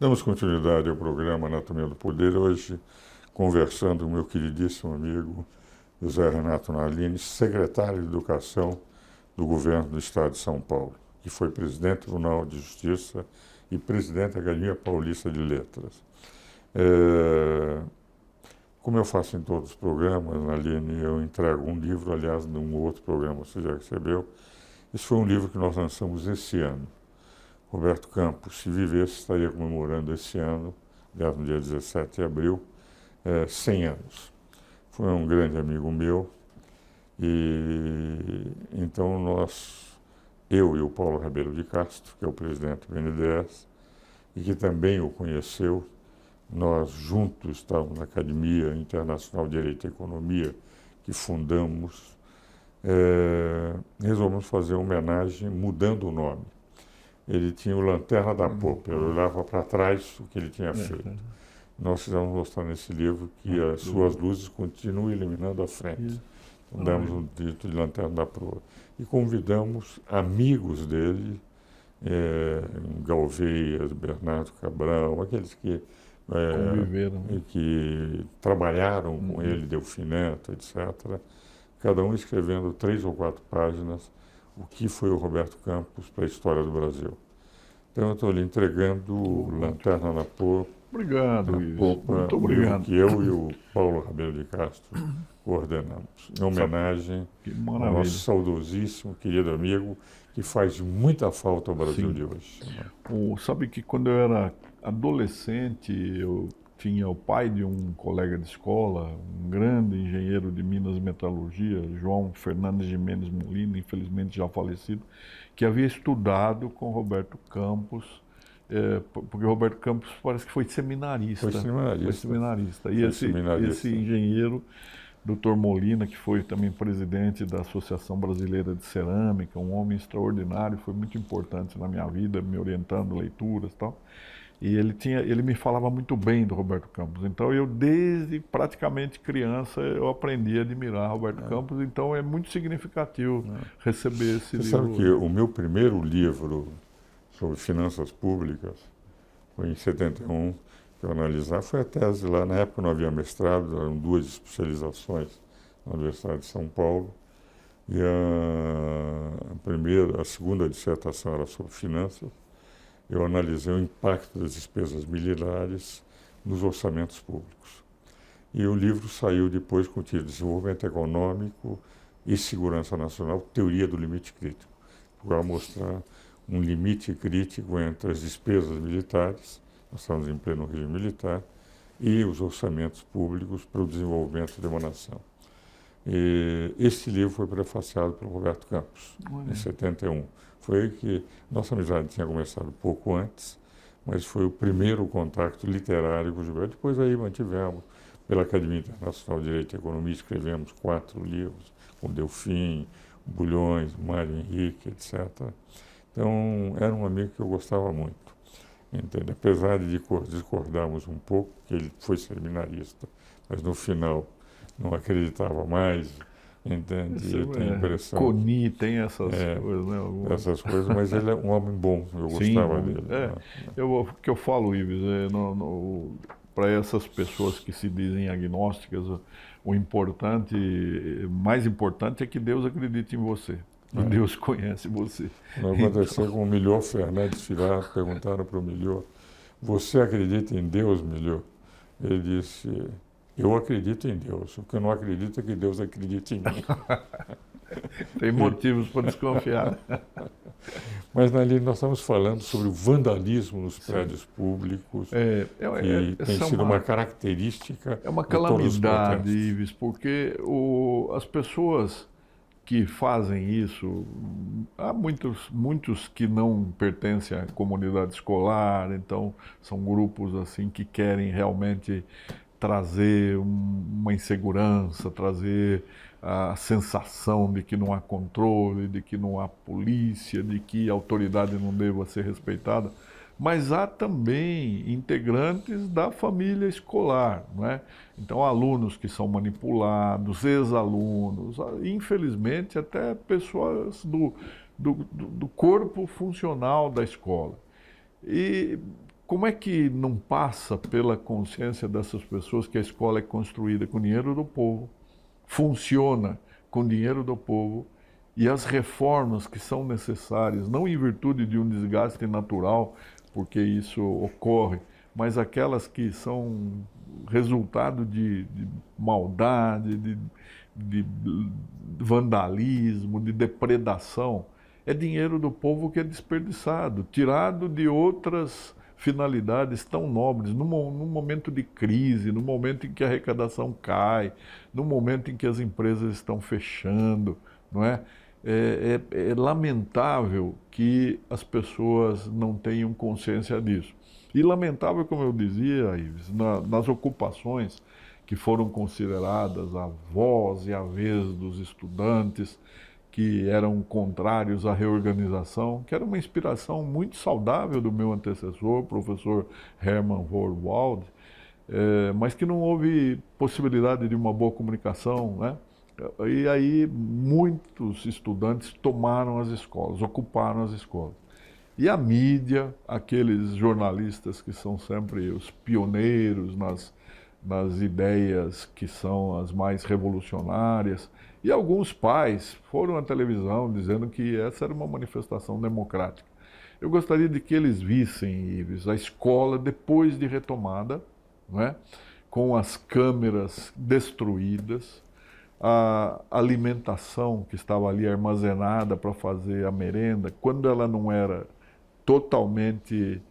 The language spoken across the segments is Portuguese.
Damos continuidade ao programa Anatomia do Poder, hoje conversando com meu queridíssimo amigo José Renato Nalini, secretário de Educação do Governo do Estado de São Paulo, que foi presidente do Tribunal de Justiça e presidente da Academia Paulista de Letras. Como eu faço em todos os programas, Nalini, eu entrego um livro, aliás, de um outro programa você já recebeu. Esse foi um livro que nós lançamos esse ano. Roberto Campos, se vivesse, estaria comemorando esse ano, aliás, no dia 17 de abril, 100 anos. Foi um grande amigo meu e então eu e o Paulo Rabelo de Castro, que é o presidente do BNDES, e que também o conheceu, nós juntos estávamos na Academia Internacional de Direito e Economia, que fundamos, resolvemos fazer uma homenagem mudando o nome. Ele tinha o Lanterna da Popa, ele olhava para trás o que ele tinha feito. Nós fizemos mostrar nesse livro que as suas luzes continuam iluminando a frente. Então, damos o título de Lanterna da Popa. E convidamos amigos dele, Galveias, Bernardo Cabral, aqueles que conviveram, que trabalharam com ele, Delfim Neto, etc. Cada um escrevendo 3 ou 4 páginas o que foi o Roberto Campos para a história do Brasil. Então eu estou lhe entregando Lanterna na Popa. Obrigado, Ives. Muito obrigado. Que eu e o Paulo Rabelo de Castro coordenamos, em homenagem ao nosso saudosíssimo, querido amigo, que faz muita falta ao Brasil de hoje. Sabe que quando eu era adolescente, eu tinha o pai de um colega de escola, um grande engenheiro de Minas Metalurgia, João Fernandes de Mendes Molina, infelizmente já falecido, que havia estudado com Roberto Campos, porque Roberto Campos parece que foi seminarista. Foi seminarista. E esse engenheiro, Dr. Molina, que foi também presidente da Associação Brasileira de Cerâmica, um homem extraordinário, foi muito importante na minha vida, me orientando leituras e tal. E ele me falava muito bem do Roberto Campos. Então eu, desde praticamente criança, eu aprendi a admirar Roberto Campos. Então é muito significativo receber esse livro. Você sabe que o meu primeiro livro sobre finanças públicas foi em 71, que eu analisava, foi a tese lá. Na época não havia mestrado, eram 2 especializações na Universidade de São Paulo. E a segunda dissertação era sobre finanças. Eu analisei o impacto das despesas militares nos orçamentos públicos. E o livro saiu depois com o título Desenvolvimento Econômico e Segurança Nacional, Teoria do Limite Crítico, para mostrar um limite crítico entre as despesas militares, nós estamos em pleno regime militar, e os orçamentos públicos para o desenvolvimento de uma nação. E esse livro foi prefaciado pelo Roberto Campos, em 71. Foi que nossa amizade tinha começado pouco antes, mas foi o primeiro contato literário com o Gilberto. Depois aí mantivemos, pela Academia Internacional de Direito e Economia, escrevemos 4 livros, com Delfim, Bulhões, Mário Henrique, etc. Então, era um amigo que eu gostava muito. Entende? Apesar de discordarmos um pouco, que ele foi seminarista, mas no final não acreditava mais. Entende? Eu tenho a impressão. Coni tem essas coisas, né? Essas coisas, mas ele é um homem bom, eu gostava dele. O que eu falo, Ives, para essas pessoas que se dizem agnósticas, mais importante é que Deus acredite em você. E Deus conhece você. Não aconteceu com o Milhor Fernandes Filho, perguntaram para o Milhor, você acredita em Deus, Milhor? Ele disse, eu acredito em Deus, o que eu não acredito é que Deus acredite em mim. Tem motivos para desconfiar. Mas, Nalini, nós estamos falando sobre o vandalismo nos prédios públicos, que tem sido uma característica. É uma calamidade, Ives, porque as pessoas que fazem isso, há muitos que não pertencem à comunidade escolar, então são grupos assim que querem realmente trazer uma insegurança, trazer a sensação de que não há controle, de que não há polícia, de que a autoridade não deva ser respeitada. Mas há também integrantes da família escolar, não é? Então, alunos que são manipulados, ex-alunos, infelizmente até pessoas do corpo funcional da escola. E como é que não passa pela consciência dessas pessoas que a escola é construída com dinheiro do povo, funciona com dinheiro do povo, e as reformas que são necessárias, não em virtude de um desgaste natural, porque isso ocorre, mas aquelas que são resultado de maldade, de vandalismo, de depredação, é dinheiro do povo que é desperdiçado, tirado de outras finalidades tão nobres, num momento de crise, no momento em que a arrecadação cai, no momento em que as empresas estão fechando, não é? É lamentável que as pessoas não tenham consciência disso. E lamentável, como eu dizia, Ives, nas ocupações que foram consideradas a voz e a vez dos estudantes, que eram contrários à reorganização, que era uma inspiração muito saudável do meu antecessor, o professor Hermann Horwald, mas que não houve possibilidade de uma boa comunicação, né? E aí muitos estudantes tomaram as escolas, ocuparam as escolas. E a mídia, aqueles jornalistas que são sempre os pioneiros nas ideias que são as mais revolucionárias, e alguns pais foram à televisão dizendo que essa era uma manifestação democrática. Eu gostaria de que eles vissem, Ives, a escola depois de retomada, não é? Com as câmeras destruídas, a alimentação que estava ali armazenada para fazer a merenda, quando ela não era totalmente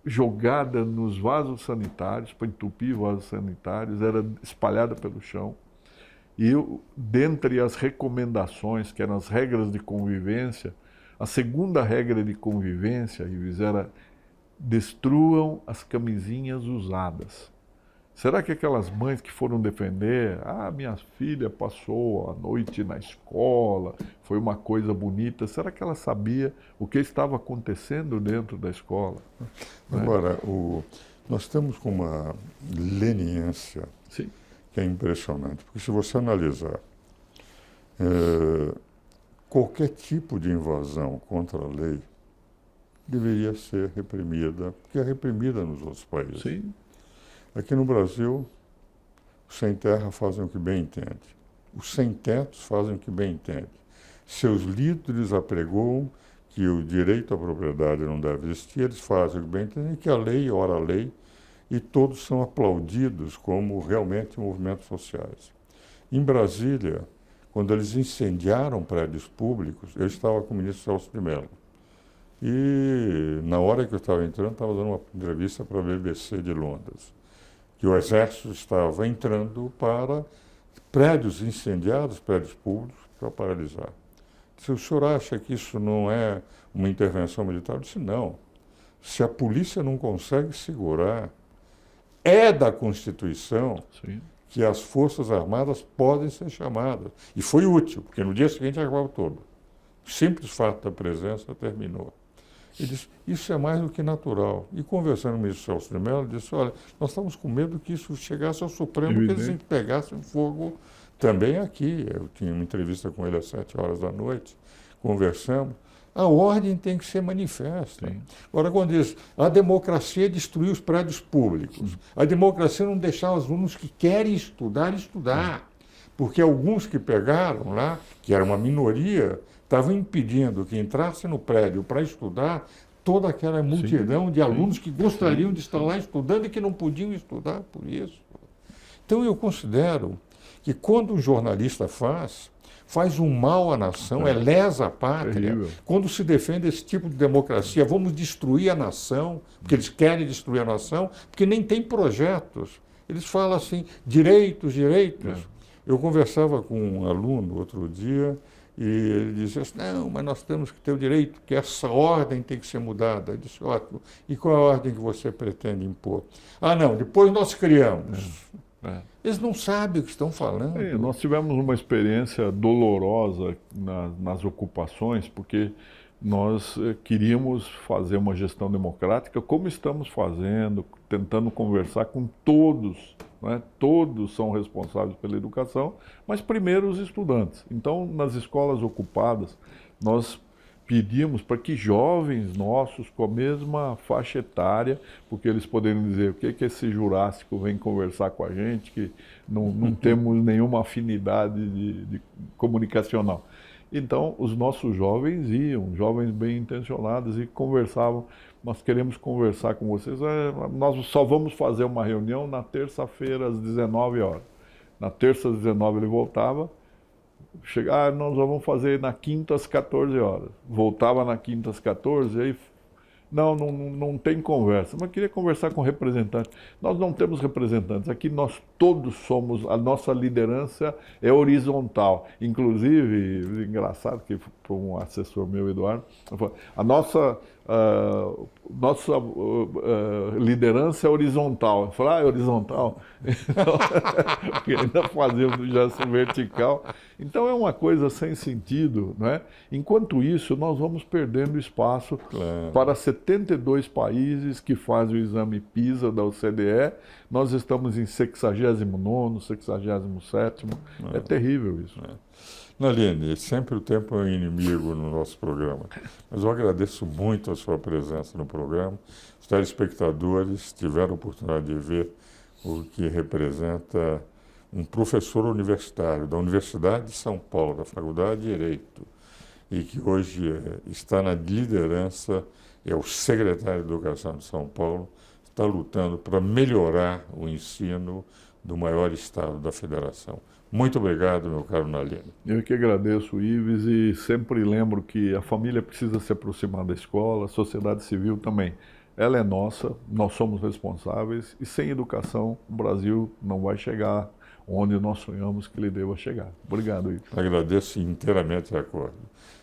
jogada nos vasos sanitários, para entupir vasos sanitários, era espalhada pelo chão. E dentre as recomendações, que eram as regras de convivência, a segunda regra de convivência, Ives, era destruam as camisinhas usadas. Será que aquelas mães que foram defender, minha filha passou a noite na escola, foi uma coisa bonita, será que ela sabia o que estava acontecendo dentro da escola? Agora, nós estamos com uma leniência Sim. que é impressionante, porque se você analisar qualquer tipo de invasão contra a lei deveria ser reprimida, porque é reprimida nos outros países. Sim. Aqui no Brasil, os sem terra fazem o que bem entendem. Os sem tetos fazem o que bem entendem. Seus líderes apregoam que o direito à propriedade não deve existir, eles fazem o que bem entendem, que a lei, ora a lei, e todos são aplaudidos como realmente movimentos sociais. Em Brasília, quando eles incendiaram prédios públicos, eu estava com o ministro Celso de Mello. E na hora que eu estava entrando, estava dando uma entrevista para a BBC de Londres, que o exército estava entrando para prédios incendiados, prédios públicos, para paralisar. Se o senhor acha que isso não é uma intervenção militar? Eu disse, não. Se a polícia não consegue segurar, é da Constituição Sim. que as Forças Armadas podem ser chamadas. E foi útil, porque no dia seguinte acabava todo. O simples fato da presença terminou. Ele disse, isso é mais do que natural. E conversando com o ministro Celso de Mello, ele disse, olha, nós estamos com medo que isso chegasse ao Supremo, que eles pegassem fogo também aqui. Eu tinha uma entrevista com ele às 7 horas da noite, conversamos. A ordem tem que ser manifesta. Sim. Agora, quando diz, a democracia é destruir os prédios públicos, a democracia é não deixar os alunos que querem estudar, estudar. Porque alguns que pegaram lá, que era uma minoria, estavam impedindo que entrasse no prédio para estudar toda aquela multidão de alunos que gostariam de estar lá estudando e que não podiam estudar por isso. Então, eu considero que quando um jornalista faz um mal à nação, lesa a pátria. Terrível. Quando se defende esse tipo de democracia, vamos destruir a nação, porque eles querem destruir a nação, porque nem tem projetos. Eles falam assim, direitos, direitos. Eu conversava com um aluno outro dia e ele dizia assim, não, mas nós temos que ter o direito, que essa ordem tem que ser mudada. Eu disse, ótimo, e qual é a ordem que você pretende impor? Ah, não, depois nós criamos. Eles não sabem o que estão falando. Nós tivemos uma experiência dolorosa nas ocupações, porque nós queríamos fazer uma gestão democrática, como estamos fazendo, tentando conversar com todos, né? Todos são responsáveis pela educação, mas primeiro os estudantes. Então, nas escolas ocupadas, nós pedimos para que jovens nossos com a mesma faixa etária, porque eles poderiam dizer o que que esse Jurássico vem conversar com a gente, que não temos nenhuma afinidade de comunicacional. Então, os nossos jovens iam, jovens bem intencionados, e conversavam. Nós queremos conversar com vocês. Nós só vamos fazer uma reunião na terça-feira, às 19 horas. Na terça, às 19 ele voltava. Nós vamos fazer na quinta, às 14 horas. Voltava na quinta, às 14, aí não tem conversa, mas queria conversar com representantes. Nós não temos representantes, aqui nós todos somos, a nossa liderança é horizontal. Inclusive, engraçado que foi um assessor meu, Eduardo, falou, a nossa liderança é horizontal. Eu falei, é horizontal? Porque ainda fazemos já vertical. Então é uma coisa sem sentido, não é? Enquanto isso, nós vamos perdendo espaço para 72 países que fazem o exame PISA da OCDE. Nós estamos em 69º, 67º. É terrível isso. Naline, sempre o tempo é um inimigo no nosso programa, mas eu agradeço muito a sua presença no programa. Os telespectadores tiveram a oportunidade de ver o que representa um professor universitário da Universidade de São Paulo, da Faculdade de Direito, e que hoje está na liderança, é o secretário de Educação de São Paulo, está lutando para melhorar o ensino do maior estado da federação. Muito obrigado, meu caro Naline. Eu que agradeço, Ives, e sempre lembro que a família precisa se aproximar da escola, a sociedade civil também. Ela é nossa, nós somos responsáveis, e sem educação o Brasil não vai chegar onde nós sonhamos que ele deva chegar. Obrigado, Ives. Agradeço inteiramente de acordo.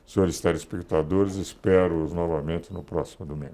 Senhores telespectadores, espero-os novamente no próximo domingo.